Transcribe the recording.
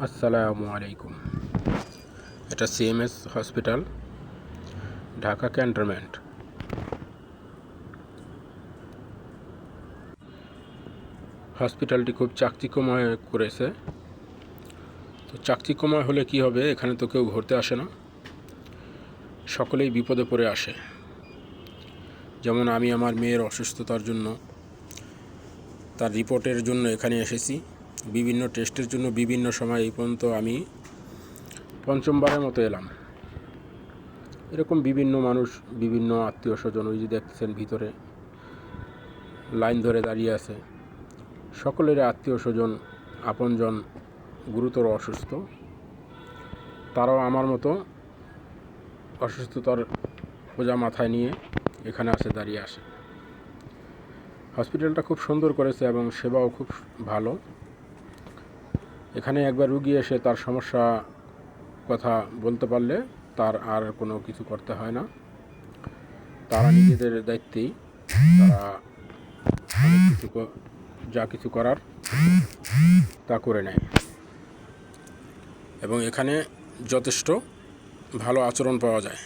আসসালামু আলাইকুম। এটা সিএমএস হসপিটাল, ঢাকা ক্যান্টনমেন্ট। হসপিটালটি খুব চাকচিক্যময় করেছে। তো চাকচিক্যময় হলে কি হবে, এখানে তো কেউ ঘুরতে আসে না, সকলেই বিপদে পড়ে আসে। যেমন আমি আমার মেয়ের অসুস্থতার জন্য, তার রিপোর্টের জন্য এখানে এসেছি। বিভিন্ন টেস্টের জন্য বিভিন্ন সময় এই পর্যন্ত আমি পঞ্চমবারের মতো এলাম। এরকম বিভিন্ন মানুষ, বিভিন্ন আত্মীয় স্বজন, ওই যে দেখতেছেন ভিতরে লাইন ধরে দাঁড়িয়ে আছে। সকলের আত্মীয় স্বজন, আপনজন গুরুতর অসুস্থ। তারাও আমার মতো অসুস্থতার বোঝা মাথায় নিয়ে এখানে দাঁড়িয়ে আসে। হসপিটালটা খুব সুন্দর করেছে এবং সেবাও খুব ভালো। এখানে একবার রুগী এসে তার সমস্যা কথা বলতে পারলে তার আর কোনো কিছু করতে হয় না। তারা নিজেদের দায়িত্বেই তারা যা কিছু করার তা করে নেয় এবং এখানে যথেষ্ট ভালো আচরণ পাওয়া যায়।